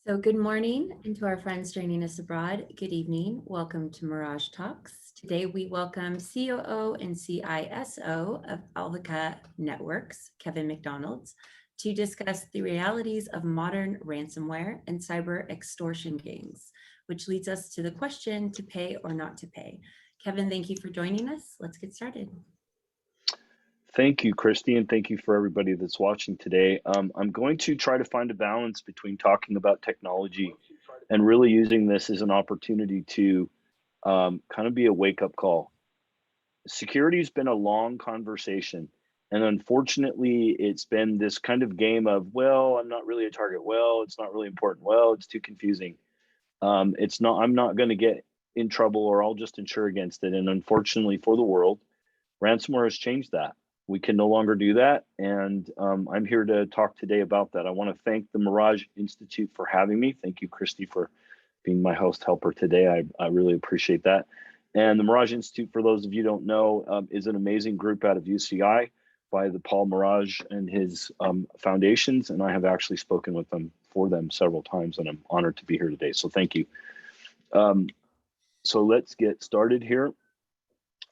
So good morning, and to our friends joining us abroad, good evening. Welcome to Mirage Talks. Today we welcome COO and CISO of Alvica Networks, Kevin McDonald, to discuss the realities of modern ransomware and cyber extortion gangs, which leads us to the question to pay or not to pay. Kevin, thank you for joining us. Let's get started. Thank you, Christy, and thank you for everybody that's watching today. I'm going to try to find a balance between talking about technology and really using this as an opportunity to kind of be a wake-up call. Security has been a long conversation, and unfortunately, it's been this kind of game of, well, I'm not really a target. Well, it's not really important. Well, it's too confusing. I'm not going to get in trouble, or I'll just insure against it. And unfortunately for the world, ransomware has changed that. We can no longer do that, and I'm here to talk today about that. I want to thank the Mirage Institute for having me. Thank you, Christy, for being my host helper today. I really appreciate that. And the Mirage Institute, for those of you who don't know, is an amazing group out of UCI by the Paul Mirage and his foundations, and I have actually spoken with them for them several times, and I'm honored to be here today, so thank you. So let's get started here.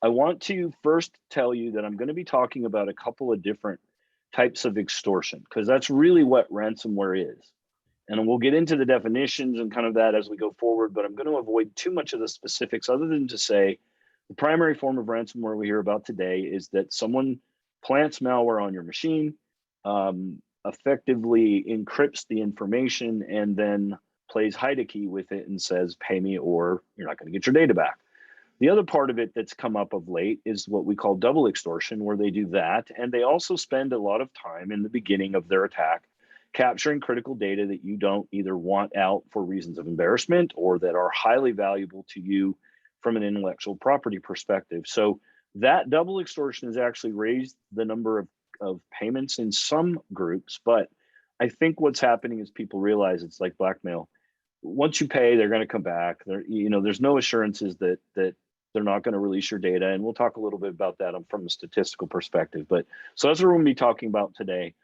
I want to first tell you that I'm going to be talking about a couple of different types of extortion, because that's really what ransomware is. And we'll get into the definitions and kind of that as we go forward, but I'm going to avoid too much of the specifics other than to say the primary form of ransomware we hear about today is that someone plants malware on your machine, effectively encrypts the information, and then plays hide a key with it and says, pay me or you're not going to get your data back. The other part of it that's come up of late is what we call double extortion, where they do that. And they also spend a lot of time in the beginning of their attack capturing critical data that you don't either want out for reasons of embarrassment or that are highly valuable to you from an intellectual property perspective. So that double extortion has actually raised the number of payments in some groups. But I think what's happening is people realize it's like blackmail. Once you pay, they're going to come back. There's no assurances that they're not going to release your data. And we'll talk a little bit about that from a statistical perspective. But so that's what we're going to be talking about today.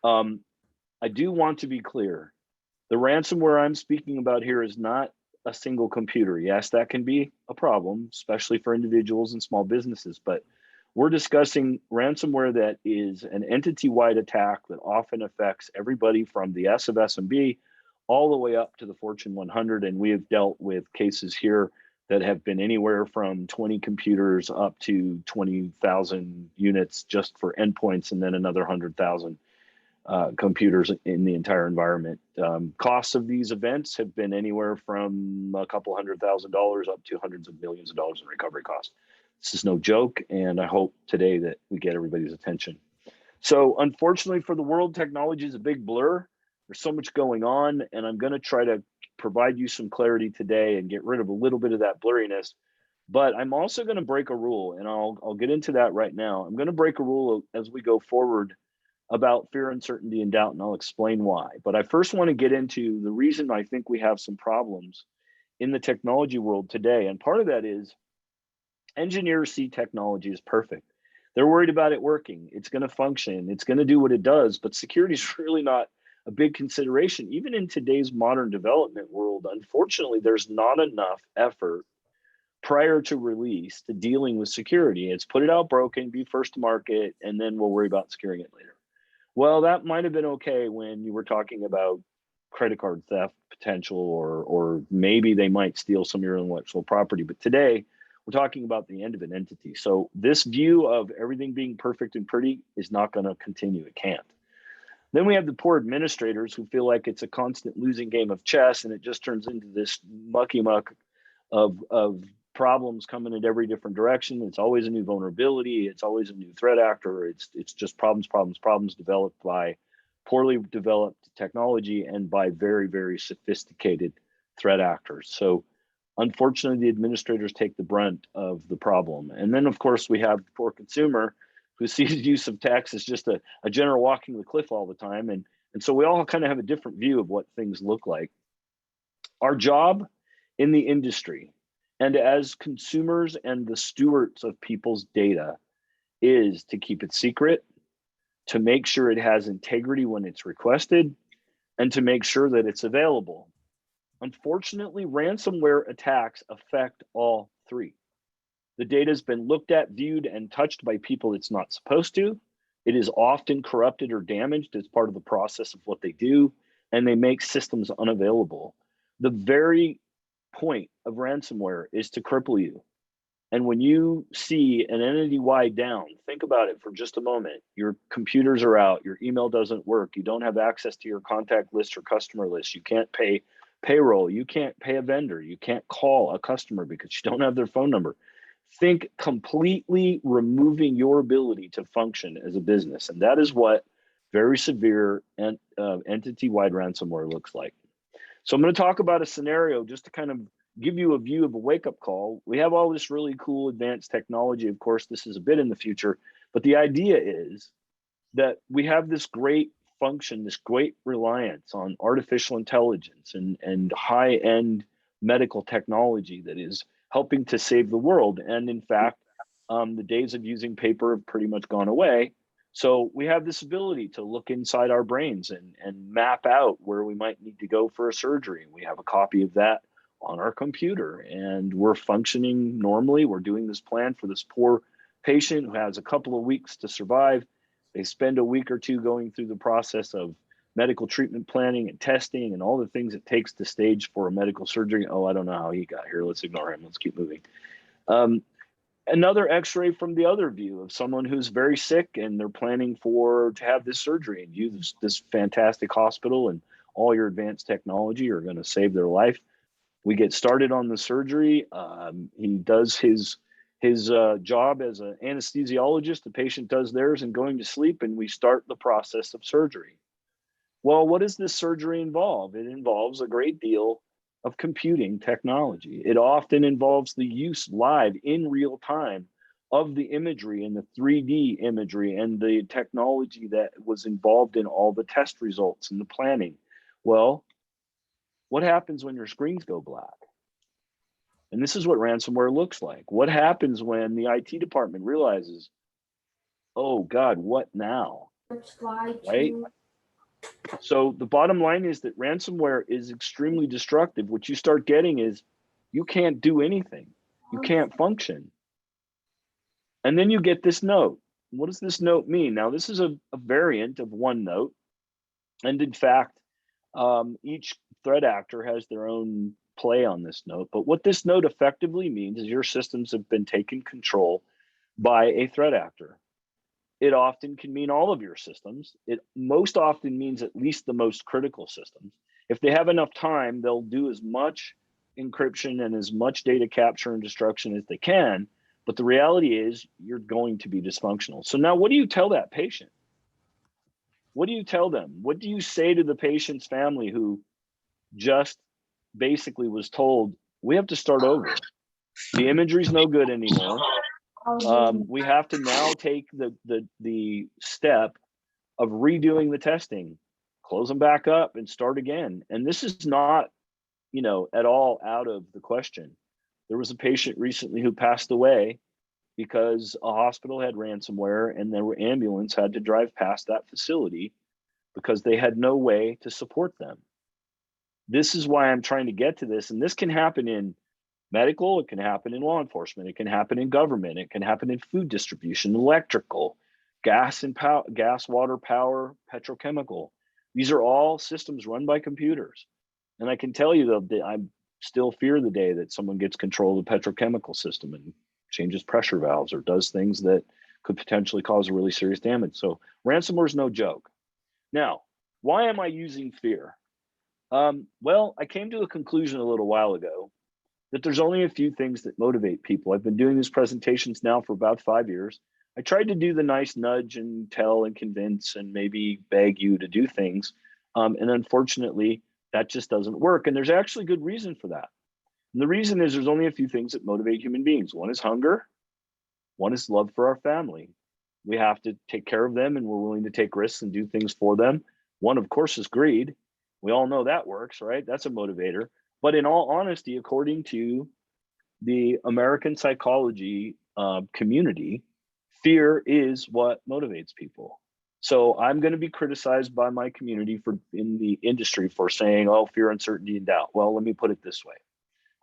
I do want to be clear. The ransomware I'm speaking about here is not a single computer. Yes, that can be a problem, especially for individuals and small businesses. But we're discussing ransomware that is an entity-wide attack that often affects everybody from the S of SMB all the way up to the Fortune 100. And we have dealt with cases here that have been anywhere from 20 computers up to 20,000 units just for endpoints, and then another 100,000 computers in the entire environment. Costs of these events have been anywhere from a couple $100,000 up to hundreds of millions of dollars in recovery costs. This is no joke, and I hope today that we get everybody's attention. So unfortunately for the world, technology is a big blur. There's so much going on, and I'm going to try to provide you some clarity today and get rid of a little bit of that blurriness. But I'm also going to break a rule, and I'll get into that right now. I'm going to break a rule as we go forward about fear, uncertainty, and doubt, and I'll explain why. But I first want to get into the reason I think we have some problems in the technology world today. And part of that is engineers see technology as perfect. They're worried about it working. It's going to function. It's going to do what it does. But security is really not a big consideration. Even in today's modern development world, unfortunately, there's not enough effort prior to release to dealing with security. It's put it out broken, be first to market, and then we'll worry about securing it later. Well, that might have been okay when you were talking about credit card theft potential, or maybe they might steal some of your intellectual property. But today, we're talking about the end of an entity. So this view of everything being perfect and pretty is not going to continue. It can't. Then we have the poor administrators who feel like it's a constant losing game of chess, and it just turns into this mucky muck of problems coming in every different direction. It's always a new vulnerability. It's always a new threat actor. It's just problems developed by poorly developed technology and by very, very sophisticated threat actors. So unfortunately, the administrators take the brunt of the problem. And then, of course, we have the poor consumer who sees use of text as just a general walking the cliff all the time. And so we all kind of have a different view of what things look like. Our job in the industry and as consumers and the stewards of people's data is to keep it secret, to make sure it has integrity when it's requested, and to make sure that it's available. Unfortunately, ransomware attacks affect all three. The data has been looked at, viewed, and touched by people it's not supposed to. It is often corrupted or damaged as part of the process of what they do, and they make systems unavailable. The very point of ransomware is to cripple you. And when you see an entity-wide down, think about it for just a moment. Your computers are out, your email doesn't work, you don't have access to your contact list or customer list, you can't pay payroll, you can't pay a vendor, you can't call a customer because you don't have their phone number. Think completely removing your ability to function as a business. And that is what very severe and entity-wide ransomware looks like. So I'm going to talk about a scenario just to kind of give you a view of a wake-up call. We have all this really cool advanced technology. Of course, this is a bit in the future, but the idea is that we have this great function, this great reliance on artificial intelligence and high-end medical technology that is helping to save the world. And in fact, the days of using paper have pretty much gone away. So we have this ability to look inside our brains and map out where we might need to go for a surgery. We have a copy of that on our computer and we're functioning normally. We're doing this plan for this poor patient who has a couple of weeks to survive. They spend a week or two going through the process of medical treatment planning and testing and all the things it takes to stage for a medical surgery. Oh, I don't know how he got here. Let's ignore him. Let's keep moving. Another x-ray from the other view of someone who's very sick and they're planning to have this surgery and use this fantastic hospital and all your advanced technology are going to save their life. We get started on the surgery. He does his job as an anesthesiologist. The patient does theirs and going to sleep, and we start the process of surgery. Well, what does this surgery involve? It involves a great deal of computing technology. It often involves the use live in real time of the imagery and the 3D imagery and the technology that was involved in all the test results and the planning. Well, what happens when your screens go black? And this is what ransomware looks like. What happens when the IT department realizes, oh God, what now? Right? So the bottom line is that ransomware is extremely destructive. What you start getting is you can't do anything. You can't function. And then you get this note. What does this note mean? Now, this is a variant of one note. And in fact, each threat actor has their own play on this note. But what this note effectively means is your systems have been taken control by a threat actor. It often can mean all of your systems. It most often means at least the most critical systems. If they have enough time, they'll do as much encryption and as much data capture and destruction as they can. But the reality is you're going to be dysfunctional. So now what do you tell that patient? What do you tell them? What do you say to the patient's family who just basically was told, we have to start over. The imagery's no good anymore. We have to now take the step of redoing the testing, close them back up and start again. And this is not, at all out of the question. There was a patient recently who passed away because a hospital had ransomware and their ambulance had to drive past that facility because they had no way to support them. This is why I'm trying to get to this. And this can happen in medical, it can happen in law enforcement, it can happen in government, it can happen in food distribution, electrical, gas and power, gas, water, power, petrochemical. These are all systems run by computers. And I can tell you that I still fear the day that someone gets control of the petrochemical system and changes pressure valves or does things that could potentially cause really serious damage. So ransomware is no joke. Now, why am I using fear? Well, I came to a conclusion a little while ago that there's only a few things that motivate people. I've been doing these presentations now for about 5 years. I tried to do the nice nudge and tell and convince and maybe beg you to do things. And unfortunately, that just doesn't work. And there's actually good reason for that. And the reason is there's only a few things that motivate human beings. One is hunger. One is love for our family. We have to take care of them and we're willing to take risks and do things for them. One, of course, is greed. We all know that works, right? That's a motivator. But in all honesty, according to the American psychology community, fear is what motivates people. So I'm going to be criticized by my community in the industry for saying, oh, fear, uncertainty, and doubt. Well, let me put it this way.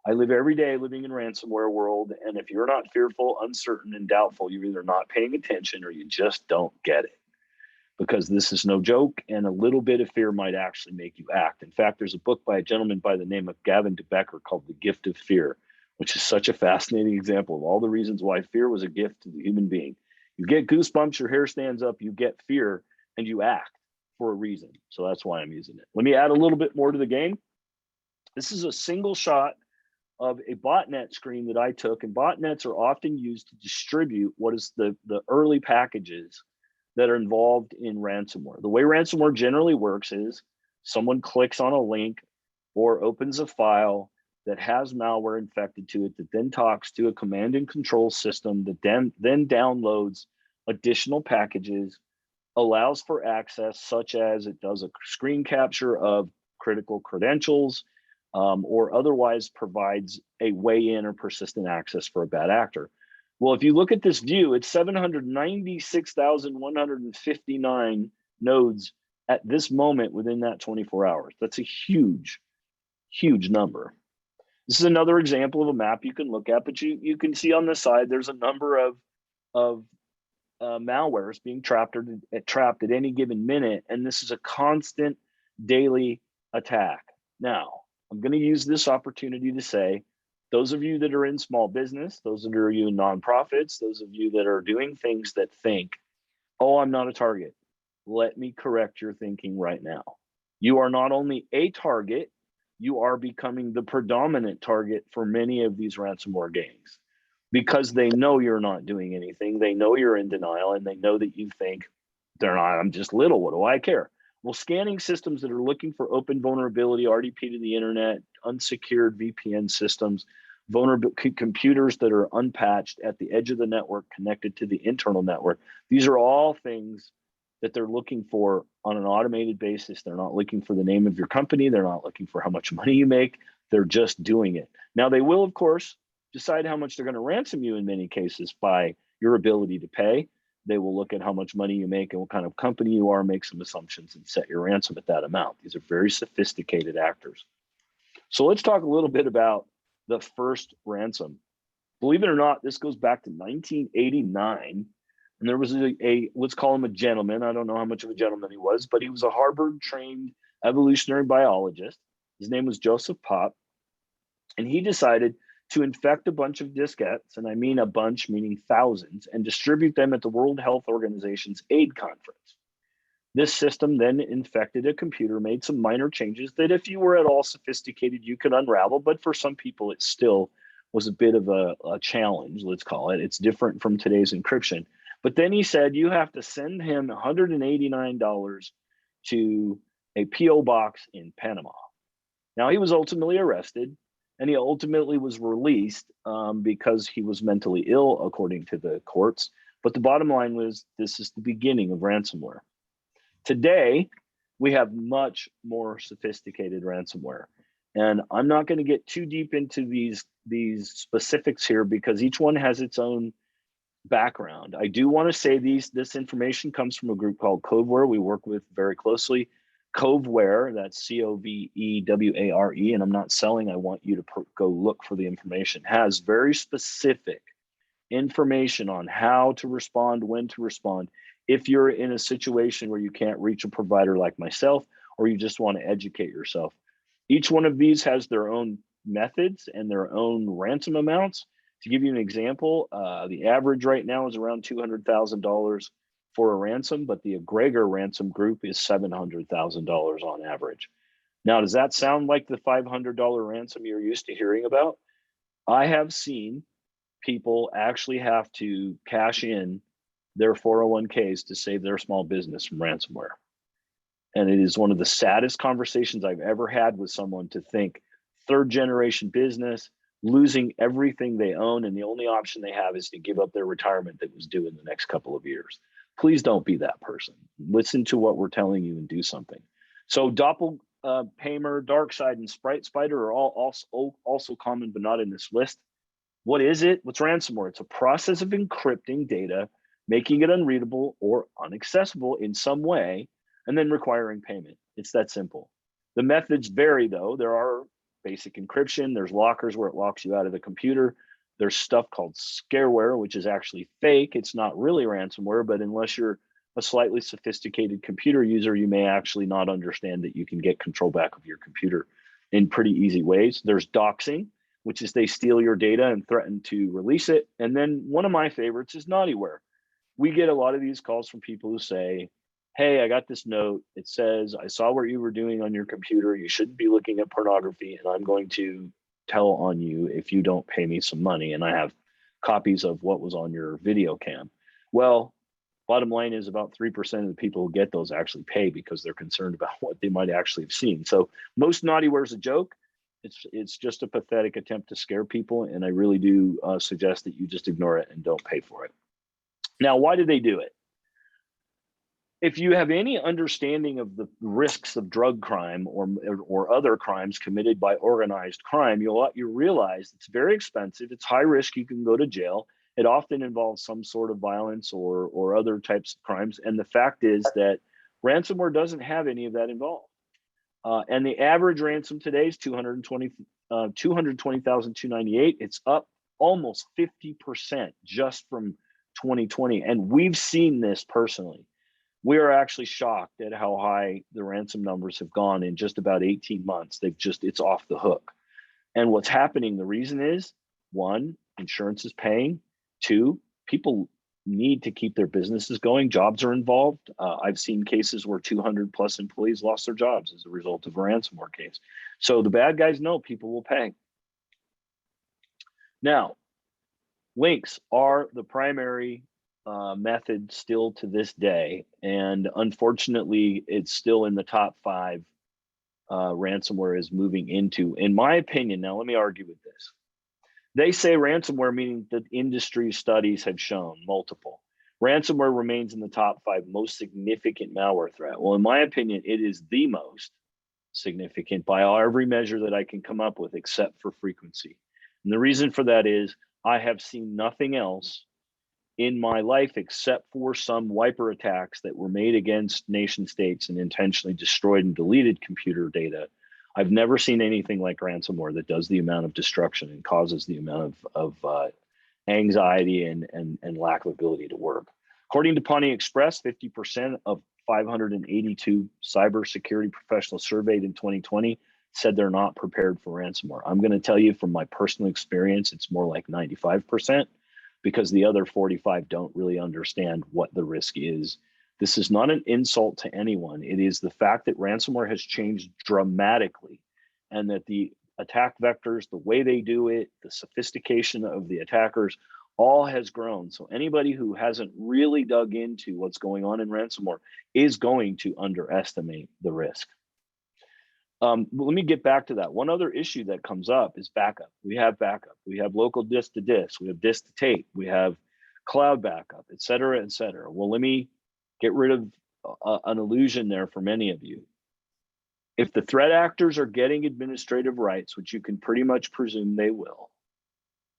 I live every day living in ransomware world. And if you're not fearful, uncertain, and doubtful, you're either not paying attention or you just don't get it. Because this is no joke, and a little bit of fear might actually make you act. In fact, there's a book by a gentleman by the name of Gavin de Becker called The Gift of Fear, which is such a fascinating example of all the reasons why fear was a gift to the human being. You get goosebumps, your hair stands up, you get fear, and you act for a reason. So that's why I'm using it. Let me add a little bit more to the game. This is a single shot of a botnet screen that I took, and botnets are often used to distribute what is the early packages that are involved in ransomware. The way ransomware generally works is someone clicks on a link or opens a file that has malware infected to it that then talks to a command and control system that then downloads additional packages, allows for access, such as it does a screen capture of critical credentials, or otherwise provides a way in or persistent access for a bad actor. Well, if you look at this view, it's 796,159 nodes at this moment within that 24 hours. That's a huge, huge number. This is another example of a map you can look at, but you can see on the side, there's a number of malwares being trapped at any given minute. And this is a constant daily attack. Now, I'm going to use this opportunity to say, those of you that are in small business, those of you in nonprofits, those of you that are doing things that think, oh, I'm not a target. Let me correct your thinking right now. You are not only a target, you are becoming the predominant target for many of these ransomware gangs because they know you're not doing anything. They know you're in denial, and they know that you think they're not, I'm just little, what do I care? Well, scanning systems that are looking for open vulnerability, RDP to the internet, unsecured VPN systems, vulnerable computers that are unpatched at the edge of the network connected to the internal network. These are all things that they're looking for on an automated basis. They're not looking for the name of your company. They're not looking for how much money you make. They're just doing it. Now, they will, of course, decide how much they're going to ransom you in many cases by your ability to pay. They will look at how much money you make and what kind of company you are, make some assumptions, and set your ransom at that amount. These are very sophisticated actors. So let's talk a little bit about the first ransom. Believe it or not, this goes back to 1989. And there was let's call him a gentleman. I don't know how much of a gentleman he was, but he was a Harvard-trained evolutionary biologist. His name was Joseph Pop. And he decided to infect a bunch of diskettes, and I mean a bunch, meaning thousands, and distribute them at the World Health Organization's AIDS conference. This system then infected a computer, made some minor changes that if you were at all sophisticated, you could unravel, but for some people, it still was a bit of a challenge, let's call it. It's different from today's encryption. But then he said, you have to send him $189 to a P.O. box in Panama. Now, he was ultimately arrested, and he ultimately was released because he was mentally ill, according to the courts. But the bottom line was, this is the beginning of ransomware. Today, we have much more sophisticated ransomware. And I'm not going to get too deep into these specifics here because each one has its own background. I do want to say this information comes from a group called Coveware we work with very closely. Coveware, that's Coveware, and I'm not selling, I want you to go look for the information, has very specific information on how to respond, when to respond, if you're in a situation where you can't reach a provider like myself, or you just want to educate yourself. Each one of these has their own methods and their own ransom amounts. To give you an example, the average right now is around $200,000 for a ransom, but the egregor ransom group is $700,000 on average. Now, does that sound like the $500 ransom you're used to hearing about? I have seen people actually have to cash in their 401ks to save their small business from ransomware. And it is one of the saddest conversations I've ever had with someone to think third generation business, losing everything they own, and the only option they have is to give up their retirement that was due in the next couple of years. Please don't be that person. Listen to what we're telling you and do something. So Doppelganger, Darkside, and Sprite Spider are all also common, but not in this list. What is it? What's ransomware? It's a process of encrypting data making it unreadable or inaccessible in some way, and then requiring payment. It's that simple. The methods vary though. There are basic encryption, there's lockers where it locks you out of the computer. There's stuff called scareware, which is actually fake. It's not really ransomware, but unless you're a slightly sophisticated computer user, you may actually not understand that you can get control back of your computer in pretty easy ways. There's doxing, which is they steal your data and threaten to release it. And then one of my favorites is naughtyware. We get a lot of these calls from people who say, hey, I got this note. It says, I saw what you were doing on your computer. You shouldn't be looking at pornography, and I'm going to tell on you if you don't pay me some money. And I have copies of what was on your video cam. Well, bottom line is about 3% of the people who get those actually pay because they're concerned about what they might actually have seen. So most naughtyware is a joke. It's just a pathetic attempt to scare people. And I really do suggest that you just ignore it and don't pay for it. Now, why do they do it? If you have any understanding of the risks of drug crime or other crimes committed by organized crime, you realize it's very expensive. It's high risk. You can go to jail. It often involves some sort of violence or other types of crimes. And the fact is that ransomware doesn't have any of that involved. And the average ransom today is $220,298. It's up almost 50% just from 2020. And we've seen this personally. We are actually shocked at how high the ransom numbers have gone in just about 18 months. It's off the hook. And what's happening, the reason is, one, insurance is paying. Two, people need to keep their businesses going. Jobs are involved. I've seen cases where 200 plus employees lost their jobs as a result of a ransomware case. So the bad guys know people will pay. Now, links are the primary method still to this day. And unfortunately, it's still in the top 5 ransomware is moving into. In my opinion, now let me argue with this. They say ransomware, meaning that industry studies have shown multiple. Ransomware remains in the top 5 most significant malware threat. Well, in my opinion, it is the most significant by every measure that I can come up with, except for frequency. And the reason for that is I have seen nothing else in my life except for some wiper attacks that were made against nation states and intentionally destroyed and deleted computer data. I've never seen anything like ransomware that does the amount of destruction and causes the amount of anxiety and lack of ability to work. According to Pawnee Express, 50% of 582 cybersecurity professionals surveyed in 2020 said they're not prepared for ransomware. I'm going to tell you from my personal experience, it's more like 95%, because the other 45 don't really understand what the risk is. This is not an insult to anyone. It is the fact that ransomware has changed dramatically, and that the attack vectors, the way they do it, the sophistication of the attackers, all has grown. So anybody who hasn't really dug into what's going on in ransomware is going to underestimate the risk. Let me get back to that. One other issue that comes up is backup. We have backup. We have local disk to disk. We have disk to tape. We have cloud backup, et cetera, et cetera. Well, let me get rid of an illusion there for many of you. If the threat actors are getting administrative rights, which you can pretty much presume they will,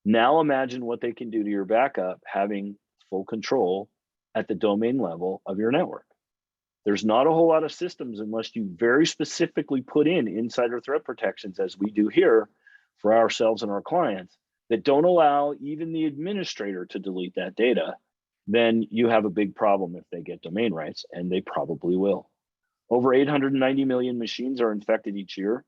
now imagine what they can do to your backup, having full control at the domain level of your network. There's not a whole lot of systems unless you very specifically put in insider threat protections, as we do here for ourselves and our clients, that don't allow even the administrator to delete that data. Then you have a big problem if they get domain rights, and they probably will. Over 890 million machines are infected each year.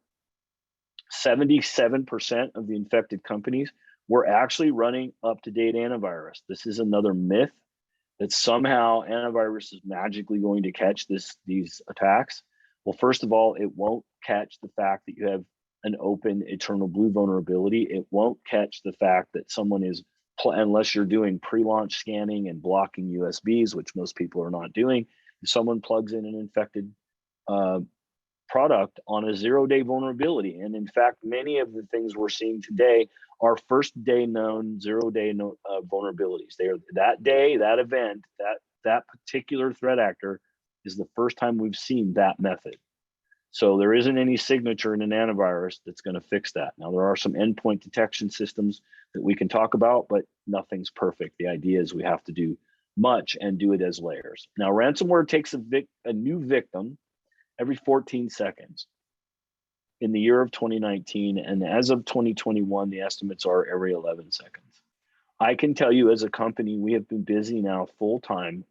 77% of the infected companies were actually running up-to-date antivirus. This is another myth that somehow antivirus is magically going to catch these attacks. Well, first of all, it won't catch the fact that you have an open eternal blue vulnerability. It won't catch the fact that someone is, unless you're doing pre-launch scanning and blocking USBs, which most people are not doing, if someone plugs in an infected product on a 0-day vulnerability. And in fact, many of the things we're seeing today are first day known 0-day vulnerabilities. They are that day, that event, that particular threat actor is the first time we've seen that method. So there isn't any signature in an antivirus that's going to fix that. Now, there are some endpoint detection systems that we can talk about, but nothing's perfect. The idea is we have to do much and do it as layers. Now, ransomware takes a new victim every 14 seconds in the year of 2019. And as of 2021, the estimates are every 11 seconds. I can tell you as a company, we have been busy now full time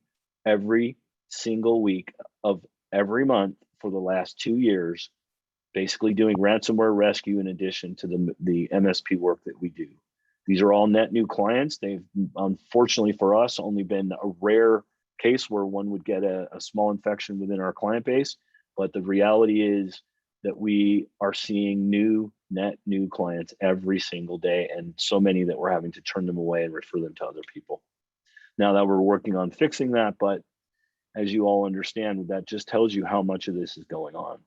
every single week of every month for the last 2 years, basically doing ransomware rescue in addition to the MSP work that we do. These are all net new clients. They've, unfortunately for us, only been a rare case where one would get a small infection within our client base. But the reality is that we are seeing net new clients every single day, and so many that we're having to turn them away and refer them to other people. Now that we're working on fixing that, but as you all understand, that just tells you how much of this is going on.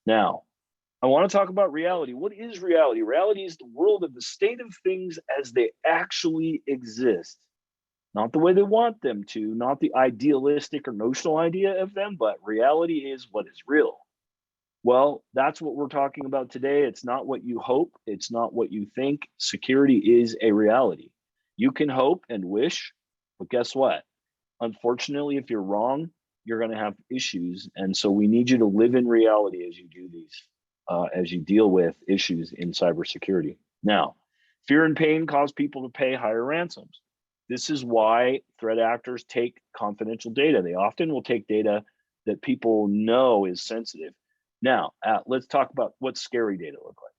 Now, I want to talk about reality. What is reality? Reality is the world of the state of things as they actually exist. Not the way they want them to, not the idealistic or notional idea of them, but reality is what is real. Well, that's what we're talking about today. It's not what you hope. It's not what you think. Security is a reality. You can hope and wish, but guess what? Unfortunately, if you're wrong, you're going to have issues. And so we need you to live in reality as you do these, as you deal with issues in cybersecurity. Now, fear and pain cause people to pay higher ransoms. This is why threat actors take confidential data. They often will take data that people know is sensitive. Now, let's talk about what scary data look like.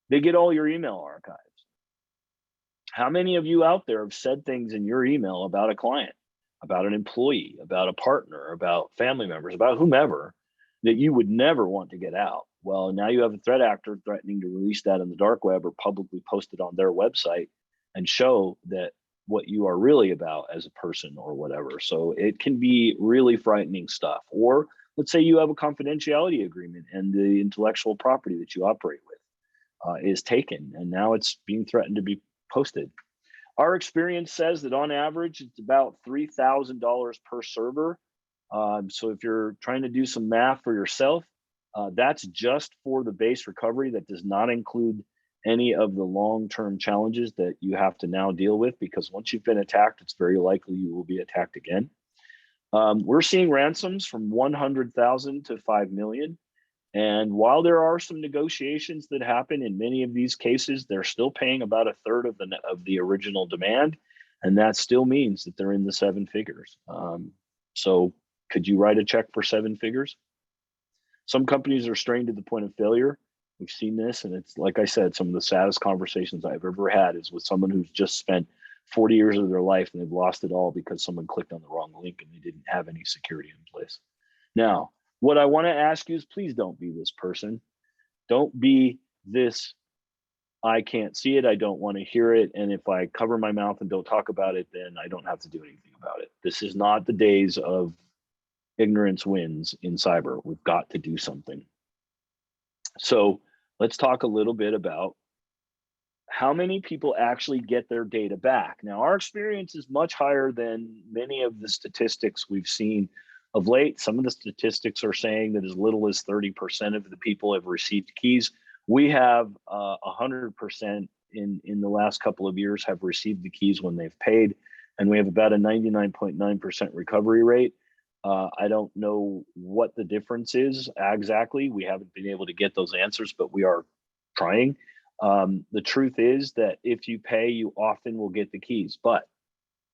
They get all your email archives. How many of you out there have said things in your email about a client, about an employee, about a partner, about family members, about whomever that you would never want to get out? Well, now you have a threat actor threatening to release that on the dark web or publicly post it on their website and show that what you are really about as a person or whatever. So it can be really frightening stuff. Or let's say you have a confidentiality agreement and the intellectual property that you operate with is taken, and now it's being threatened to be posted. Our experience says that on average, it's about $3,000 per server. So if you're trying to do some math for yourself, that's just for the base recovery. That does not include any of the long-term challenges that you have to now deal with, because once you've been attacked, it's very likely you will be attacked again. We're seeing ransoms from 100,000 to 5 million. And while there are some negotiations that happen in many of these cases, they're still paying about a third of the original demand. And that still means that they're in the 7 figures. So could you write a check for 7 figures? Some companies are strained to the point of failure. We've seen this, and it's, like I said, some of the saddest conversations I've ever had is with someone who's just spent 40 years of their life and they've lost it all because someone clicked on the wrong link and they didn't have any security in place. Now, what I want to ask you is, please don't be this person. Don't be this, I can't see it, I don't want to hear it, and if I cover my mouth and don't talk about it, then I don't have to do anything about it. This is not the days of ignorance wins in cyber. We've got to do something. So let's talk a little bit about how many people actually get their data back. Now, our experience is much higher than many of the statistics we've seen of late. Some of the statistics are saying that as little as 30% of the people have received keys. We have 100% in the last couple of years have received the keys when they've paid, and we have about a 99.9% recovery rate. I don't know what the difference is exactly. We haven't been able to get those answers, but we are trying. The truth is that if you pay, you often will get the keys. But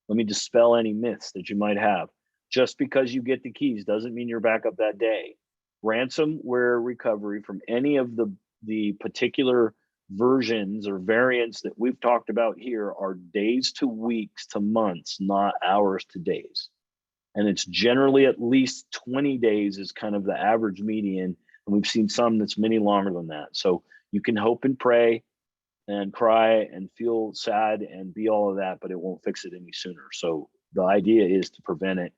let me dispel any myths that you might have. Just because you get the keys doesn't mean you're back up that day. Ransomware recovery from any of the particular versions or variants that we've talked about here are days to weeks to months, not hours to days. And it's generally at least 20 days is kind of the average median. And we've seen some that's many longer than that. So you can hope and pray and cry and feel sad and be all of that, but it won't fix it any sooner. So the idea is to prevent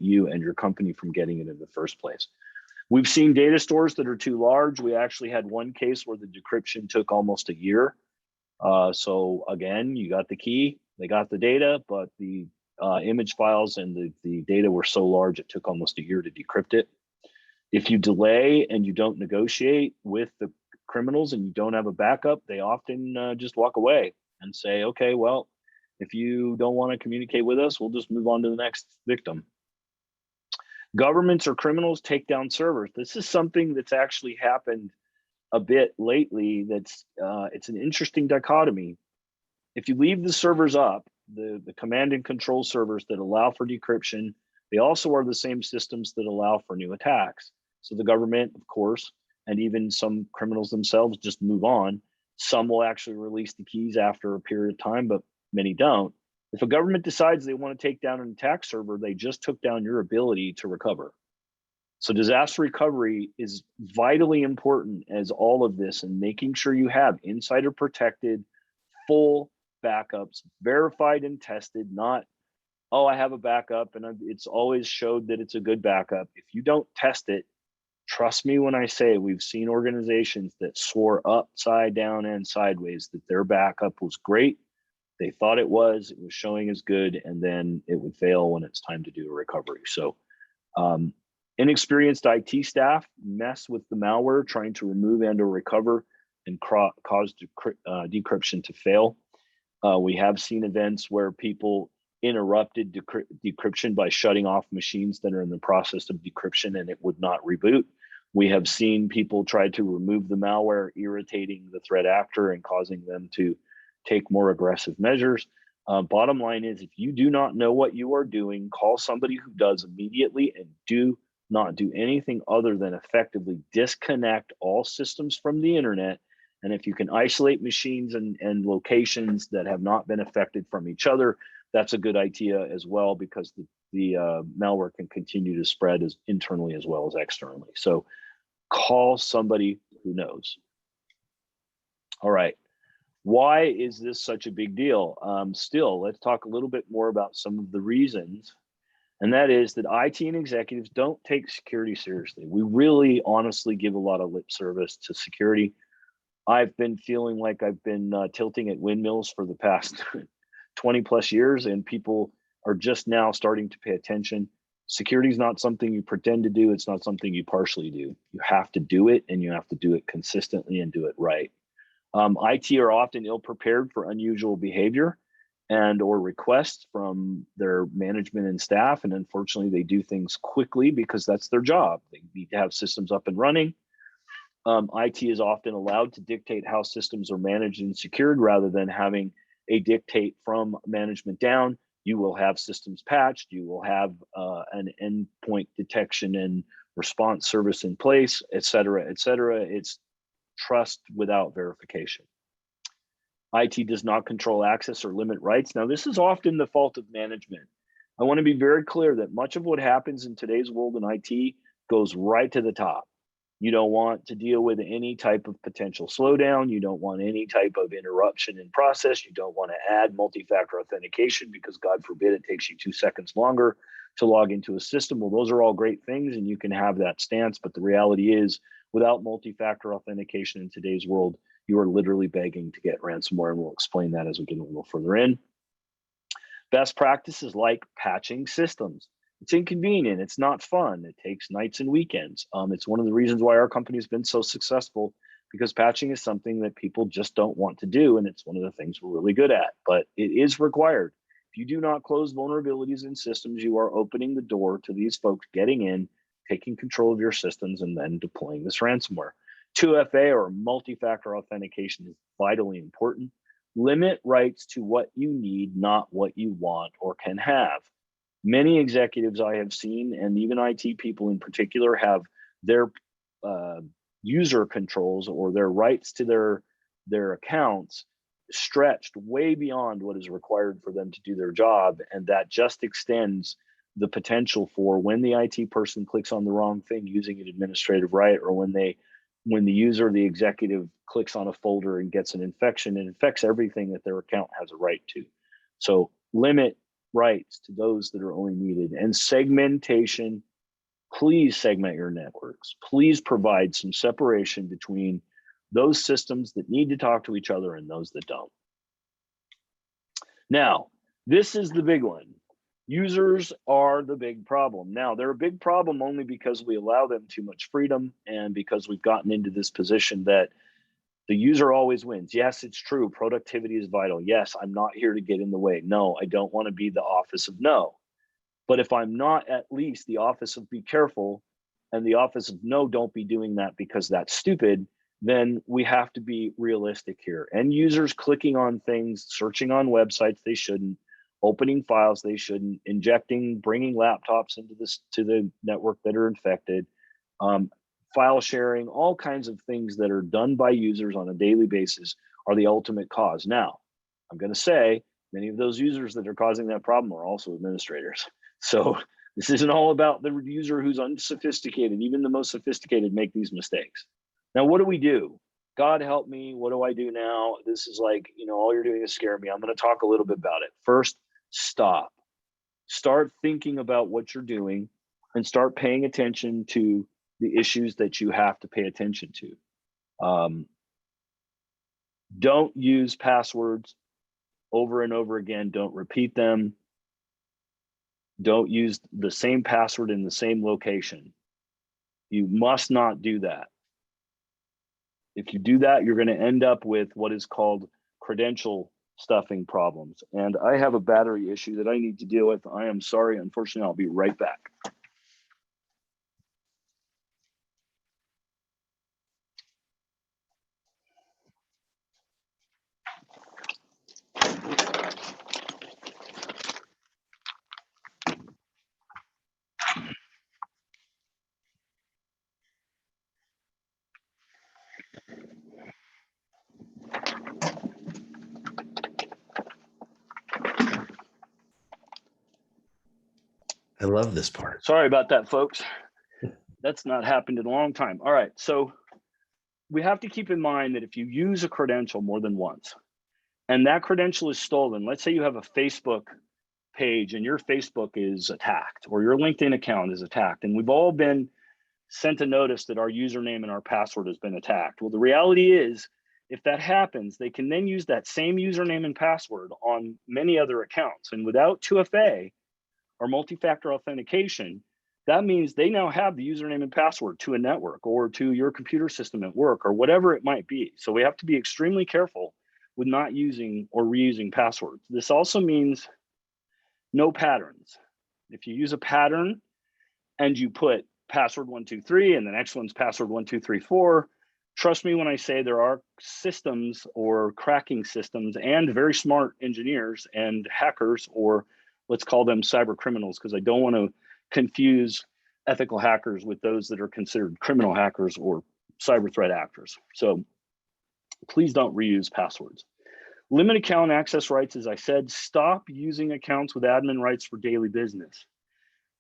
you and your company from getting it in the first place. We've seen data stores that are too large. We actually had one case where the decryption took almost a year. So again, you got the key, they got the data, but the image files and the data were so large it took almost a year to decrypt it. If you delay and you don't negotiate with the criminals and you don't have a backup, they often just walk away and say, okay, well, If you don't want to communicate with us, we'll just move on to the next victim. Governments or criminals take down servers. This is something that's actually happened a bit lately. It's an interesting dichotomy. If you leave the servers up, the command and control servers that allow for decryption, they also are the same systems that allow for new attacks. So the government, of course, and even some criminals themselves just move on. Some will actually release the keys after a period of time, but many don't. If a government decides they want to take down an attack server, they just took down your ability to recover. So disaster recovery is vitally important as all of this, and making sure you have insider protected, full backups, verified and tested, not, oh, I have a backup and it's always showed that it's a good backup. If you don't test it, trust me when I say we've seen organizations that swore upside down and sideways that their backup was great. They thought it was showing as good, and then it would fail when it's time to do a recovery. So inexperienced IT staff mess with the malware trying to remove and or recover and cause decryption to fail. We have seen events where people interrupted decryption by shutting off machines that are in the process of decryption and it would not reboot. We have seen people try to remove the malware, irritating the threat actor and causing them to take more aggressive measures. Bottom line is, if you do not know what you are doing, call somebody who does immediately, and do not do anything other than effectively disconnect all systems from the internet. And if you can isolate machines and locations that have not been affected from each other, that's a good idea as well, because the malware can continue to spread as internally as well as externally. So call somebody who knows. All right. Why is this such a big deal? Still, let's talk a little bit more about some of the reasons. And that is that IT and executives don't take security seriously. We really honestly give a lot of lip service to security. I've been feeling like I've been tilting at windmills for the past 20 plus years, and people are just now starting to pay attention. Security is not something you pretend to do. It's not something you partially do. You have to do it, and you have to do it consistently and do it right. IT are often ill prepared for unusual behavior and or requests from their management and staff. And unfortunately, they do things quickly because that's their job. They need to have systems up and running. IT is often allowed to dictate how systems are managed and secured rather than having a dictate from management down. You will have systems patched. You will have an endpoint detection and response service in place, et cetera, et cetera. It's trust without verification. IT does not control access or limit rights. Now, this is often the fault of management. I want to be very clear that much of what happens in today's world in IT goes right to the top. You don't want to deal with any type of potential slowdown. You don't want any type of interruption in process. You don't want to add multi-factor authentication because, God forbid, it takes you 2 seconds longer to log into a system. Well, those are all great things, and you can have that stance. But the reality is, without multi-factor authentication in today's world, you are literally begging to get ransomware, and we'll explain that as we get a little further in. Best practices like patching systems. It's inconvenient. It's not fun. It takes nights and weekends. It's one of the reasons why our company has been so successful, because patching is something that people just don't want to do, and it's one of the things we're really good at, but it is required. If you do not close vulnerabilities in systems, you are opening the door to these folks getting in, taking control of your systems, and then deploying this ransomware. 2FA, or multi-factor authentication, is vitally important. Limit rights to what you need, not what you want or can have. Many executives I have seen, and even IT people in particular, have their user controls or their rights to their accounts stretched way beyond what is required for them to do their job, and that just extends the potential for, when the IT person clicks on the wrong thing using an administrative right, or when the user, the executive, clicks on a folder and gets an infection, it infects everything that their account has a right to. So limit rights to those that are only needed. And segmentation, please segment your networks. Please provide some separation between those systems that need to talk to each other and those that don't. Now, this is the big one. Users are the big problem. Now, they're a big problem only because we allow them too much freedom, and because we've gotten into this position that The user always wins. Yes, it's true. Productivity is vital. Yes, I'm not here to get in the way. No, I don't want to be the office of no. But if I'm not at least the office of be careful and the office of no, don't be doing that because that's stupid, then we have to be realistic here. End users clicking on things, searching on websites they shouldn't, opening files they shouldn't, injecting, bringing laptops into this to the network that are infected, file sharing, all kinds of things that are done by users on a daily basis are the ultimate cause. Now, I'm going to say many of those users that are causing that problem are also administrators. So this isn't all about the user who's unsophisticated. Even the most sophisticated make these mistakes. Now, what do we do? God help me. What do I do now? This is like, all you're doing is scare me. I'm going to talk a little bit about it. First, stop. Start thinking about what you're doing and start paying attention to the issues that you have to pay attention to. Don't use passwords over and over again. Don't repeat them. Don't use the same password in the same location. You must not do that. If you do that, you're going to end up with what is called credential stuffing problems. And I have a battery issue that I need to deal with. I am sorry. Unfortunately, I'll be right back. I love this part. Sorry about that, folks. That's not happened in a long time. All right, so we have to keep in mind that if you use a credential more than once, and that credential is stolen, let's say you have a Facebook page and your Facebook is attacked, or your LinkedIn account is attacked, and we've all been sent a notice that our username and our password has been attacked. Well, the reality is, if that happens, they can then use that same username and password on many other accounts. And without 2FA, or multi-factor authentication, that means they now have the username and password to a network or to your computer system at work or whatever it might be. So we have to be extremely careful with not using or reusing passwords. This also means no patterns. If you use a pattern and you put password 123 and the next one's password 1234, trust me when I say there are systems or cracking systems and very smart engineers and hackers, or let's call them cyber criminals, because I don't want to confuse ethical hackers with those that are considered criminal hackers or cyber threat actors. So please don't reuse passwords. Limit account access rights, as I said, stop using accounts with admin rights for daily business.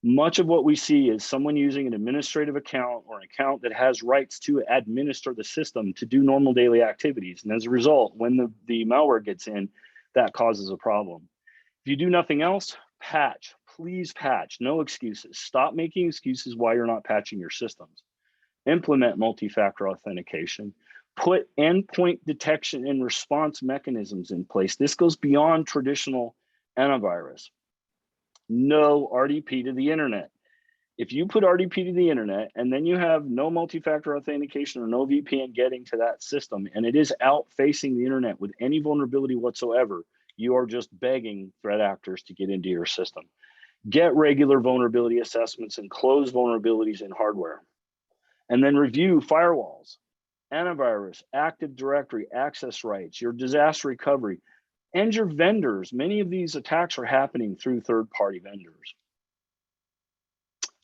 Much of what we see is someone using an administrative account or an account that has rights to administer the system to do normal daily activities. And as a result, when the malware gets in, that causes a problem. If you do nothing else, patch. Please patch. No excuses. Stop making excuses why you're not patching your systems. Implement multi-factor authentication. Put endpoint detection and response mechanisms in place. This goes beyond traditional antivirus. No RDP to the internet. If you put RDP to the internet and then you have no multi-factor authentication or no VPN getting to that system, and it is out facing the internet with any vulnerability whatsoever, you are just begging threat actors to get into your system. Get regular vulnerability assessments and close vulnerabilities in hardware. And then review firewalls, antivirus, Active Directory, access rights, your disaster recovery, and your vendors. Many of these attacks are happening through third-party vendors.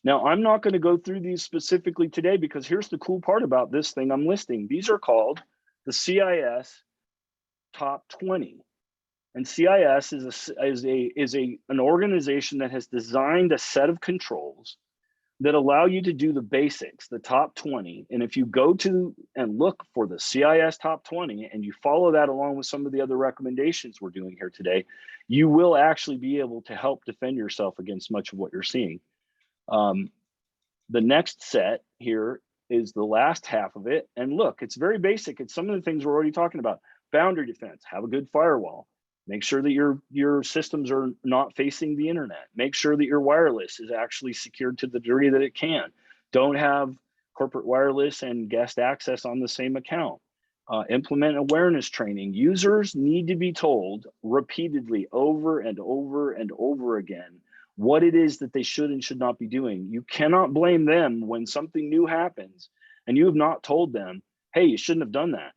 Now, I'm not going to go through these specifically today because here's the cool part about this thing I'm listing. These are called the CIS Top 20. And CIS is an organization that has designed a set of controls that allow you to do the basics, the top 20. And if you go to and look for the CIS top 20 and you follow that along with some of the other recommendations we're doing here today, you will actually be able to help defend yourself against much of what you're seeing. The next set here is the last half of it. And look, it's very basic. It's some of the things we're already talking about. Boundary defense, have a good firewall. Make sure that your systems are not facing the internet. Make sure that your wireless is actually secured to the degree that it can. Don't have corporate wireless and guest access on the same account. Implement awareness training. Users need to be told repeatedly over and over and over again what it is that they should and should not be doing. You cannot blame them when something new happens and you have not told them, hey, you shouldn't have done that,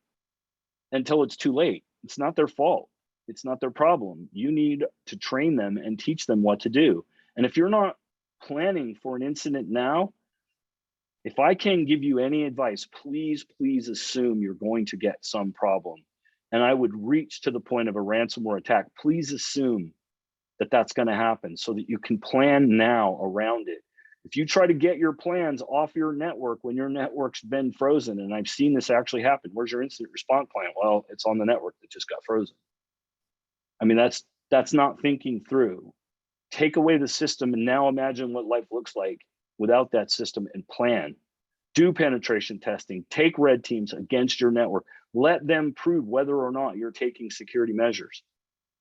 until it's too late. It's not their fault. It's not their problem. You need to train them and teach them what to do. And if you're not planning for an incident now, if I can give you any advice, please, please assume you're going to get some problem. And I would reach to the point of a ransomware attack. Please assume that that's going to happen so that you can plan now around it. If you try to get your plans off your network when your network's been frozen, and I've seen this actually happen, where's your incident response plan? Well, it's on the network that just got frozen. I mean, that's not thinking through. Take away the system and now imagine what life looks like without that system and plan. Do penetration testing, take red teams against your network. Let them prove whether or not you're taking security measures.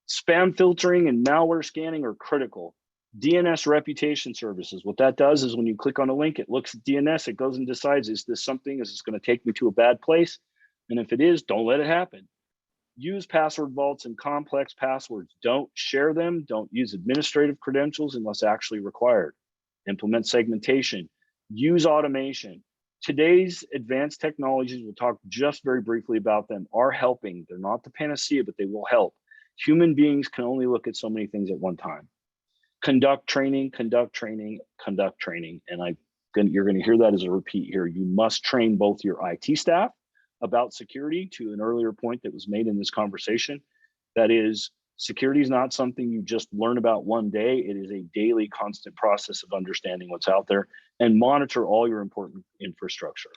Spam filtering and malware scanning are critical. DNS reputation services, what that does is when you click on a link, it looks at DNS, it goes and decides, is this something, is this going to take me to a bad place? And if it is, don't let it happen. Use password vaults and complex passwords. Don't share them. Don't use administrative credentials unless actually required. Implement segmentation. Use automation. Today's advanced technologies, we'll talk just very briefly about them, are helping. They're not the panacea, but they will help. Human beings can only look at so many things at one time. Conduct training, conduct training, conduct training. And you're going to hear that as a repeat here. You must train both your IT staff about security, to an earlier point that was made in this conversation. That is, security is not something you just learn about one day. It is a daily, constant process of understanding what's out there and monitor all your important infrastructure.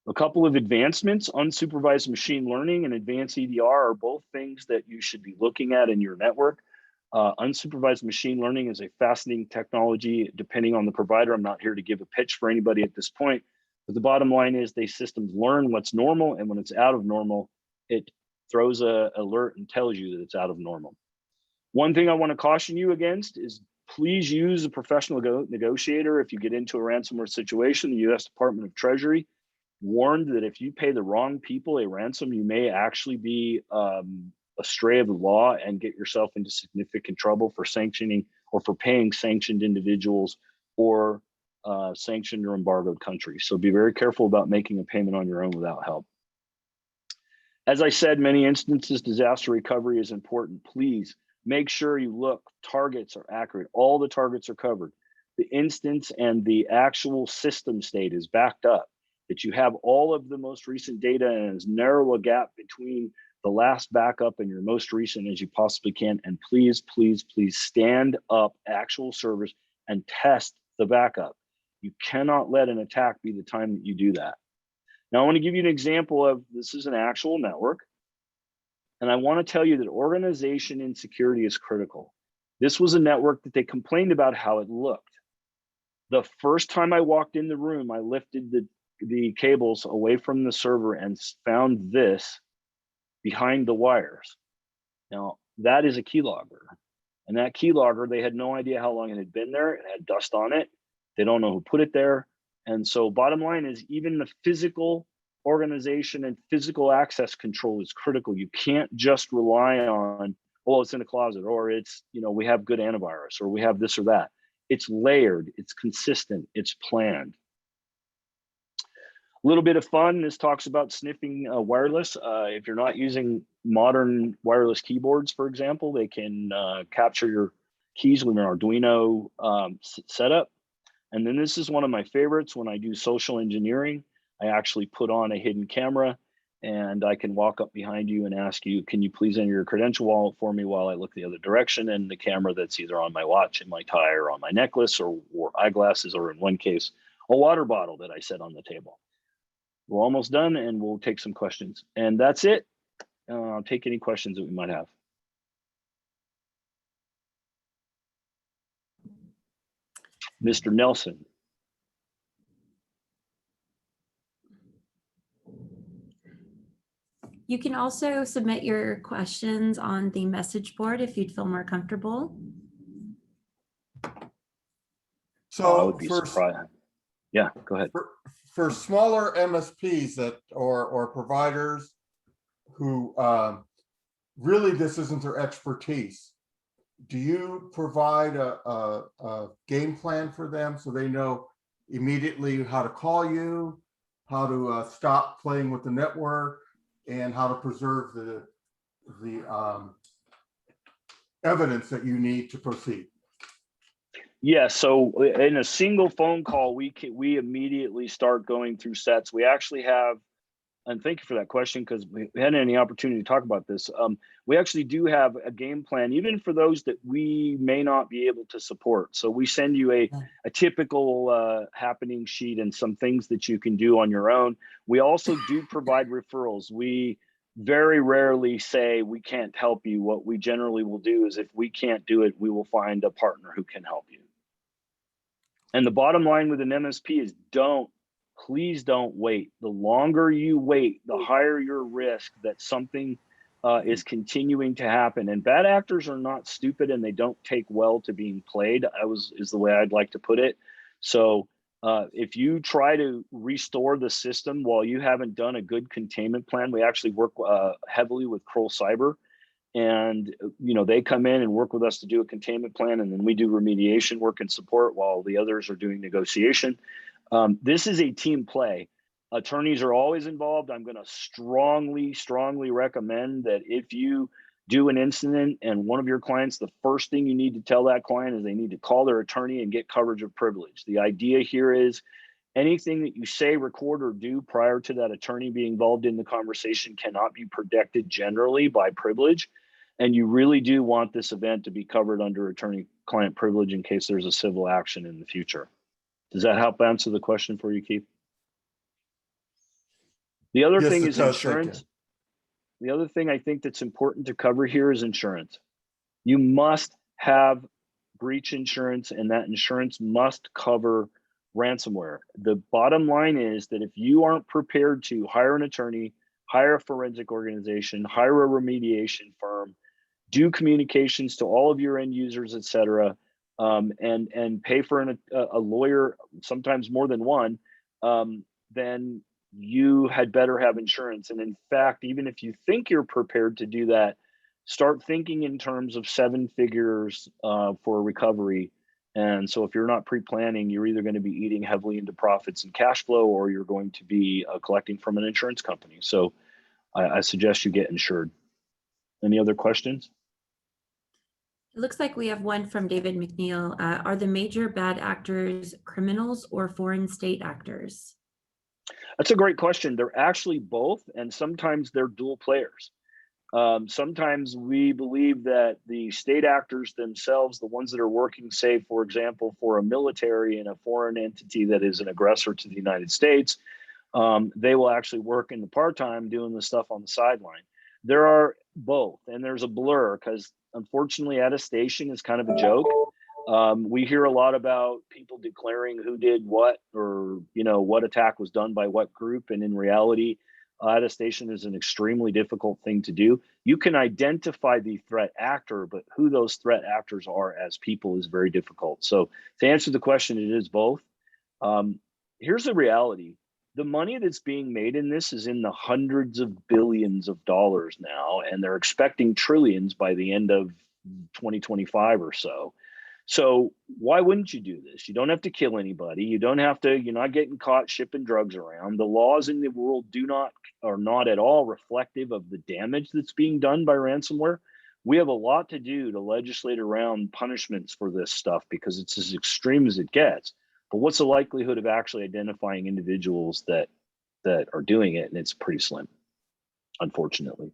A couple of advancements: unsupervised machine learning and advanced EDR are both things that you should be looking at in your network. Unsupervised machine learning is a fascinating technology, depending on the provider. I'm not here to give a pitch for anybody at this point, but the bottom line is these systems learn what's normal, and when it's out of normal, it throws an alert and tells you that it's out of normal. One thing I want to caution you against is please use a professional negotiator if you get into a ransomware situation. The U.S. Department of Treasury warned that if you pay the wrong people a ransom, you may actually be astray of the law and get yourself into significant trouble for sanctioning or for paying sanctioned individuals or sanctioned or embargoed countries. So be very careful about making a payment on your own without help. As I said, many instances, disaster recovery is important. Please make sure you look, targets are accurate. All the targets are covered. The instance and the actual system state is backed up, that you have all of the most recent data and as narrow a gap between the last backup and your most recent as you possibly can. And please, please, please stand up actual servers and test the backup. You cannot let an attack be the time that you do that. Now, I want to give you an example of this is an actual network. And I want to tell you that organization in security is critical. This was a network that they complained about how it looked. The first time I walked in the room, I lifted the cables away from the server and found this behind the wires. Now, that is a keylogger. And that keylogger, they had no idea how long it had been there. It had dust on it. They don't know who put it there. And so bottom line is even the physical organization and physical access control is critical. You can't just rely on, oh, it's in a closet, or it's, we have good antivirus, or we have this or that. It's layered, it's consistent, it's planned. A little bit of fun, this talks about sniffing wireless. If you're not using modern wireless keyboards, for example, they can capture your keys with an Arduino setup. And then this is one of my favorites when I do social engineering. I actually put on a hidden camera and I can walk up behind you and ask you, can you please enter your credential wallet for me while I look the other direction? And the camera that's either on my watch, in my tie, or on my necklace, or eyeglasses, or in one case, a water bottle that I set on the table. We're almost done and we'll take some questions. And that's it. I'll take any questions that we might have. Mr. Nelson. You can also submit your questions on the message board if you'd feel more comfortable. So I would be surprised. Yeah, go ahead. for smaller MSPs that or providers who really this isn't their expertise, do you provide a game plan for them so they know immediately how to call you, how to stop playing with the network, and how to preserve the evidence that you need to proceed? Yeah, so in a single phone call, we immediately start going through sets. We actually have, and thank you for that question, because we hadn't any opportunity to talk about this. We actually do have a game plan, even for those that we may not be able to support. So we send you a typical happening sheet and some things that you can do on your own. We also do provide referrals. We very rarely say we can't help you. What we generally will do is if we can't do it, we will find a partner who can help you. And the bottom line with an MSP is please don't wait. The longer you wait, the higher your risk that something is continuing to happen. And bad actors are not stupid, and they don't take well to being played, is the way I'd like to put it. So if you try to restore the system while you haven't done a good containment plan, we actually work heavily with Kroll Cyber. And they come in and work with us to do a containment plan, and then we do remediation work and support while the others are doing negotiation. This is a team play. Attorneys are always involved. I'm going to strongly recommend that if you do an incident and one of your clients, the first thing you need to tell that client is they need to call their attorney and get coverage of privilege. The idea here is anything that you say, record, or do prior to that attorney being involved in the conversation cannot be protected generally by privilege. And you really do want this event to be covered under attorney-client privilege in case there's a civil action in the future. Does that help answer the question for you, Keith? The other thing is insurance. The other thing I think that's important to cover here is insurance. You must have breach insurance, and that insurance must cover ransomware. The bottom line is that if you aren't prepared to hire an attorney, hire a forensic organization, hire a remediation firm, do communications to all of your end users, et cetera, and pay for a lawyer, sometimes more than one, then you had better have insurance. And in fact, even if you think you're prepared to do that, start thinking in terms of 7 figures for recovery. And so if you're not pre-planning, you're either going to be eating heavily into profits and cash flow, or you're going to be collecting from an insurance company. So I suggest you get insured. Any other questions? It looks like we have one from David McNeil. Are the major bad actors criminals or foreign state actors? That's a great question. They're actually both, and sometimes they're dual players. Sometimes we believe that the state actors themselves, the ones that are working, say, for example, for a military in a foreign entity that is an aggressor to the United States, they will actually work in the part-time doing the stuff on the sideline. There are both, and there's a blur because unfortunately attestation is kind of a joke. We hear a lot about people declaring who did what, or what attack was done by what group, and in reality, attestation is an extremely difficult thing to do. You can identify the threat actor, but who those threat actors are as people is very difficult. So to answer the question, it is both. Here's the reality. The money that's being made in this is in the hundreds of billions of dollars now, and they're expecting trillions by the end of 2025 or so. So why wouldn't you do this? You don't have to kill anybody. You don't have to, you're not getting caught shipping drugs around. The laws in the world are not at all reflective of the damage that's being done by ransomware. We have a lot to do to legislate around punishments for this stuff because it's as extreme as it gets. But what's the likelihood of actually identifying individuals that are doing it? And it's pretty slim, unfortunately.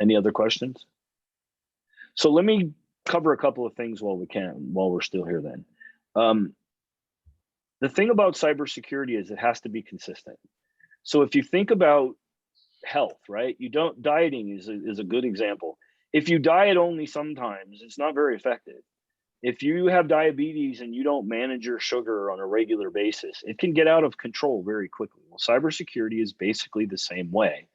Any other questions? So let me cover a couple of things while we're still here then. The thing about cybersecurity is it has to be consistent. So if you think about health, right? Dieting is a good example. If you diet only sometimes, it's not very effective. If you have diabetes and you don't manage your sugar on a regular basis, it can get out of control very quickly. Well, cybersecurity is basically the same way.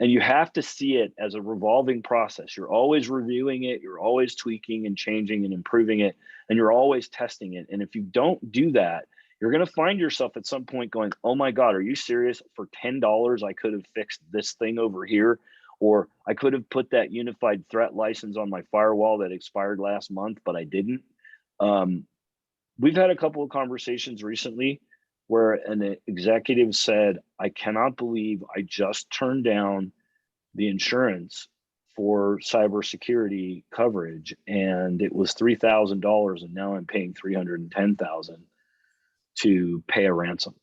And you have to see it as a revolving process. You're always reviewing it, you're always tweaking and changing and improving it, and you're always testing it. And if you don't do that, you're going to find yourself at some point going, oh my God, are you serious? For $10, I could have fixed this thing over here, or I could have put that unified threat license on my firewall that expired last month, but I didn't. We've had a couple of conversations recently where an executive said, I cannot believe I just turned down the insurance for cybersecurity coverage, and it was $3,000, and now I'm paying $310,000 to pay a ransom.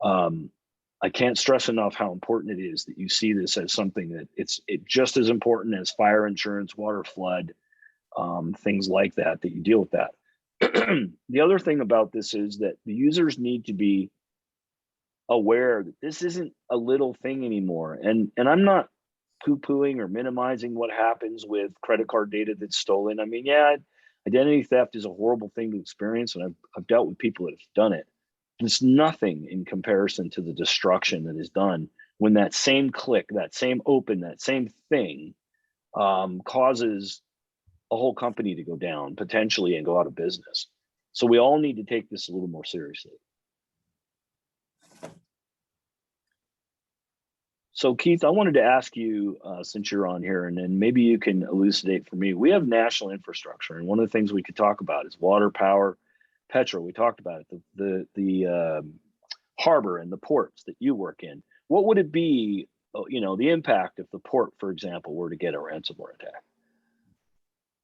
I can't stress enough how important it is that you see this as something that it's just as important as fire insurance, water flood, things like that, that you deal with that. The other thing about this is that the users need to be aware that this isn't a little thing anymore. And I'm not poo-pooing or minimizing what happens with credit card data that's stolen. I mean, yeah, identity theft is a horrible thing to experience, and I've dealt with people that have done it. It's nothing in comparison to the destruction that is done when that same click, that same open, that same thing causes a whole company to go down potentially and go out of business. So we all need to take this a little more seriously. So Keith, I wanted to ask you, since you're on here, and then maybe you can elucidate for me. We have national infrastructure, and one of the things we could talk about is water, power, petrol. We talked about it, the harbor and the ports that you work in. What would it be, the impact if the port, for example, were to get a ransomware attack?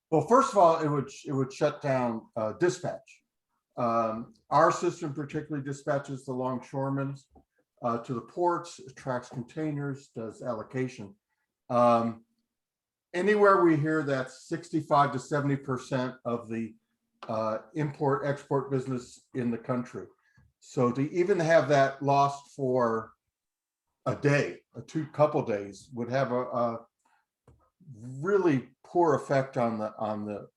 Well, first of all, it would shut down dispatch. Our system particularly dispatches the longshoremen to the ports, tracks containers, does allocation. Anywhere we hear that 65 to 70% of the import-export business in the country. So to even have that lost for a day, couple days, would have a really poor effect on the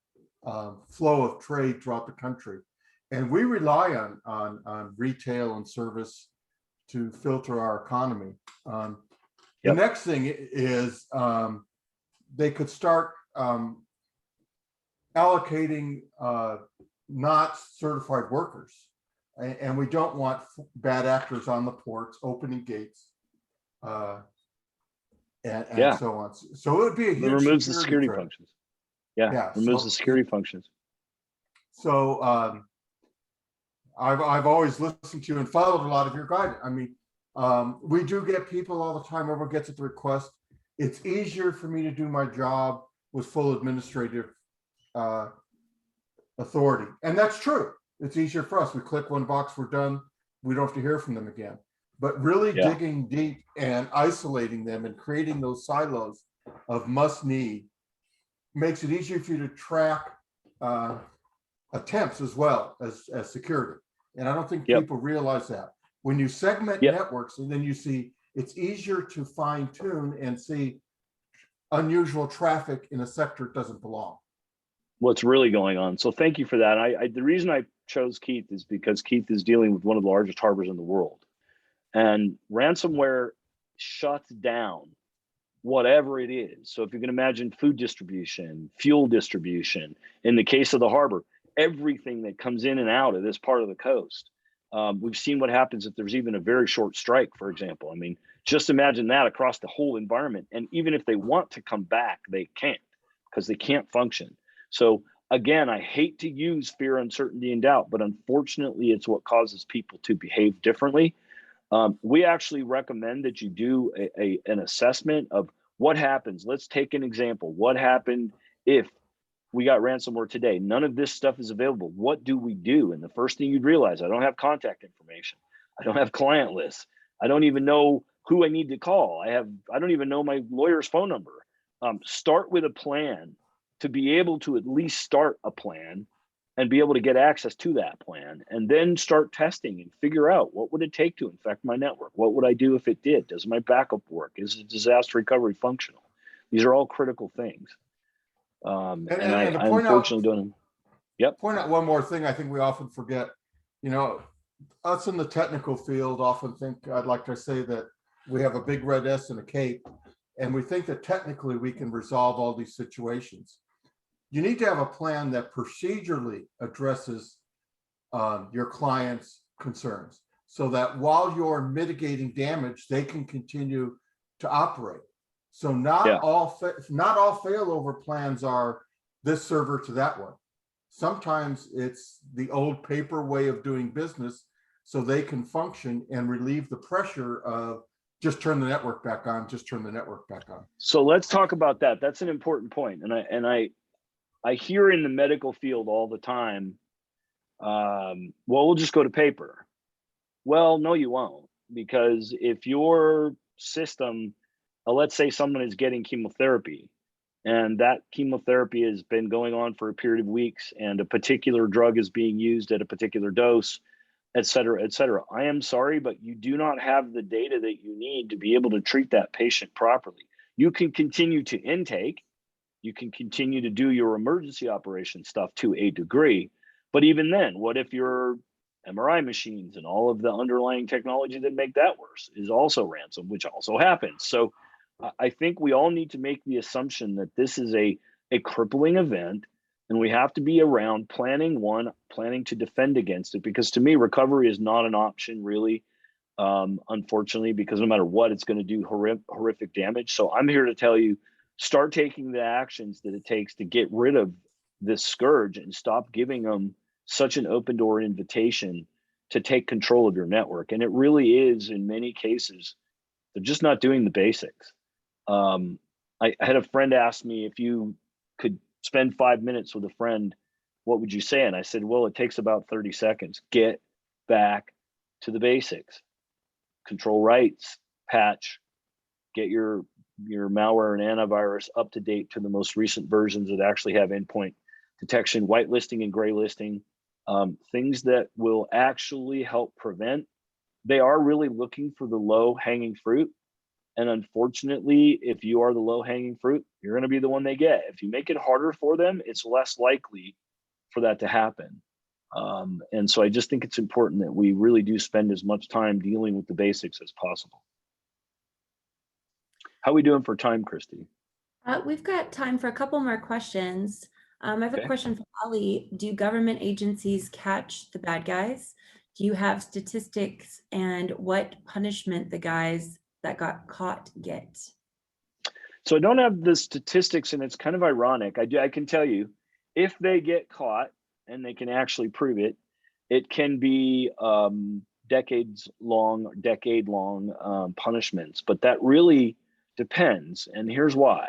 flow of trade throughout the country. And we rely on retail and service to filter our economy. The next thing is they could start allocating not certified workers. And we don't want bad actors on the ports, opening gates, and so on. So it would be a huge it removes the security threat. functions. Yeah, removes the security functions. So I've always listened to you and followed a lot of your guidance. I mean, we do get people all the time, everyone gets at the request. It's easier for me to do my job with full administrative authority. And that's true. It's easier for us. We click one box, we're done. We don't have to hear from them again. But really digging deep and isolating them and creating those silos of must need makes it easier for you to track attempts as well as security. And I don't think people realize that. When you segment networks, and then you see it's easier to fine tune and see unusual traffic in a sector it doesn't belong. What's really going on. So thank you for that. The reason I chose Keith is because Keith is dealing with one of the largest harbors in the world. And ransomware shuts down whatever it is. So if you can imagine food distribution, fuel distribution, in the case of the harbor, everything that comes in and out of this part of the coast. We've seen what happens if there's even a very short strike, for example. I mean, just imagine that across the whole environment. And even if they want to come back, they can't, because they can't function. So again, I hate to use fear, uncertainty, and doubt, but unfortunately, it's what causes people to behave differently. We actually recommend that you do an assessment of what happens. Let's take an example. What happened if we got ransomware today? None of this stuff is available. What do we do? And the first thing you'd realize, I don't have contact information. I don't have client lists. I don't even know who I need to call. I don't even know my lawyer's phone number. Start with a plan to be able to at least start a plan and be able to get access to that plan, and then start testing and figure out what would it take to infect my network? What would I do if it did? Does my backup work? Is disaster recovery functional? These are all critical things. And I unfortunately don't. Point out one more thing I think we often forget. You know, us in the technical field often think, I'd like to say that we have a big red S and a cape, and we think that technically we can resolve all these situations. You need to have a plan that procedurally addresses your client's concerns, so that while you're mitigating damage, they can continue to operate. So not all failover plans are this server to that one. Sometimes it's the old paper way of doing business, so they can function and relieve the pressure of just turn the network back on, just turn the network back on. So let's talk about that. That's an important point. And I hear in the medical field all the time, well, we'll just go to paper. Well, no, you won't, because if your system, let's say someone is getting chemotherapy, and that chemotherapy has been going on for a period of weeks, and a particular drug is being used at a particular dose, et cetera, et cetera. I am sorry, but you do not have the data that you need to be able to treat that patient properly. You can continue to intake, you can continue to do your emergency operation stuff to a degree, but even then, what if your MRI machines and all of the underlying technology that make that worse is also ransom, which also happens. So I think we all need to make the assumption that this is a crippling event, and we have to be around planning to defend against it, because to me, recovery is not an option really, unfortunately, because no matter what, it's going to do horrific damage. So I'm here to tell you, start taking the actions that it takes to get rid of this scourge and stop giving them such an open door invitation to take control of your network. And it really is, in many cases, they're just not doing the basics. I had a friend ask me, if you could spend 5 minutes with a friend, what would you say? And I said, well, it takes about 30 seconds. Get back to the basics. Control writes, patch, get your malware and antivirus up to date to the most recent versions that actually have endpoint detection, whitelisting and gray listing, things that will actually help prevent. They are really looking for the low hanging fruit. And unfortunately, if you are the low hanging fruit, you're going to be the one they get. If you make it harder for them, it's less likely for that to happen. And so I just think it's important that we really do spend as much time dealing with the basics as possible. How are we doing for time, Christy? We've got time for a couple more questions. I have a question for Ali. Do government agencies catch the bad guys? Do you have statistics, and what punishment the guys that got caught get? So I don't have the statistics, and it's kind of ironic. I can tell you, if they get caught and they can actually prove it, it can be decade-long punishments. But that really depends, and here's why.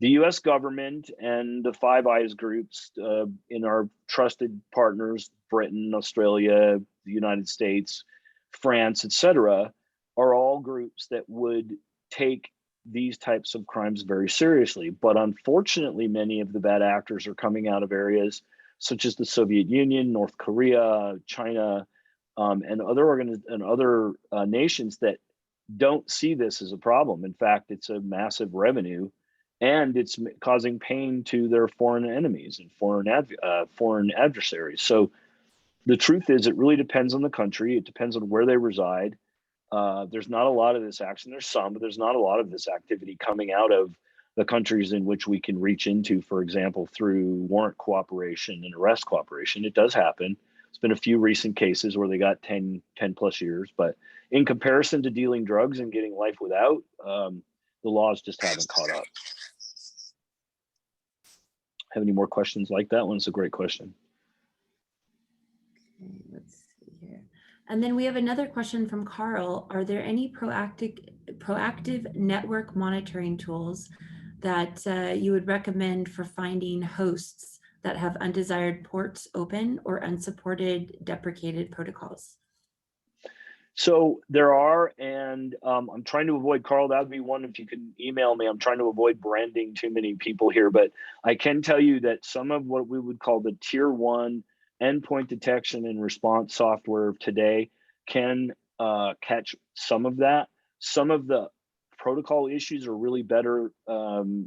The US government and the Five Eyes groups in our trusted partners, Britain, Australia, the United States, France, etc., are all groups that would take these types of crimes very seriously. But unfortunately, many of the bad actors are coming out of areas such as the Soviet Union, North Korea, China, and other nations that don't see this as a problem. In fact, it's a massive revenue, and it's causing pain to their foreign enemies and foreign adversaries. So the truth is, it really depends on the country. It depends on where they reside. There's not a lot of this action. There's some, but there's not a lot of this activity coming out of the countries in which we can reach into, for example, through warrant cooperation and arrest cooperation. It does happen. There's been a few recent cases where they got 10 plus years, but in comparison to dealing drugs and getting life without, the laws just haven't caught up. Have any more questions like that one? It's a great question. Okay, let's see here. And then we have another question from Carl. Are there any proactive network monitoring tools that you would recommend for finding hosts that have undesired ports open or unsupported deprecated protocols? So there are, and I'm trying to avoid, Carl, that would be one if you can email me. I'm trying to avoid branding too many people here, but I can tell you that some of what we would call the tier 1 endpoint detection and response software today can catch some of that. Some of the protocol issues are really better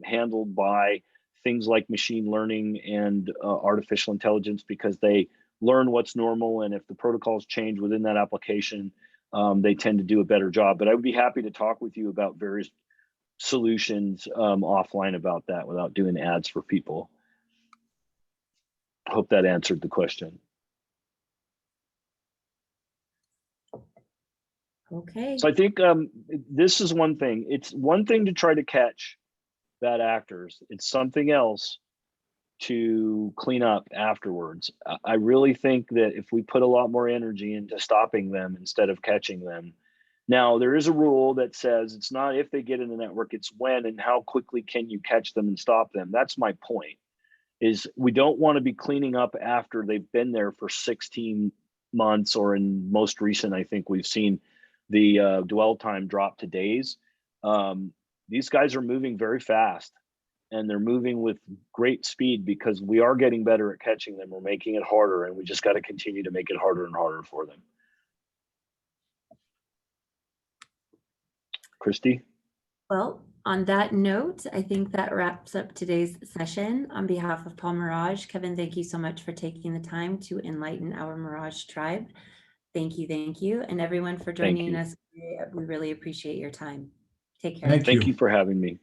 handled by things like machine learning and artificial intelligence, because they learn what's normal, and if the protocols change within that application, they tend to do a better job. But I would be happy to talk with you about various solutions offline about that without doing ads for people. Hope that answered the question. Okay. So I think this is one thing. It's one thing to try to catch bad actors. It's something else to clean up afterwards. I really think that if we put a lot more energy into stopping them instead of catching them. Now, there is a rule that says it's not if they get in the network, it's when and how quickly can you catch them and stop them. That's my point, is we don't want to be cleaning up after they've been there for 16 months, or in most recent, I think we've seen the dwell time drop to days. These guys are moving very fast, and they're moving with great speed because we are getting better at catching them. We're making it harder, and we just got to continue to make it harder and harder for them. Christy? Well, on that note, I think that wraps up today's session. On behalf of Paul Mirage, Kevin, thank you so much for taking the time to enlighten our Mirage tribe. Thank you. And everyone for joining us. We really appreciate your time. Take care. Thank you for having me.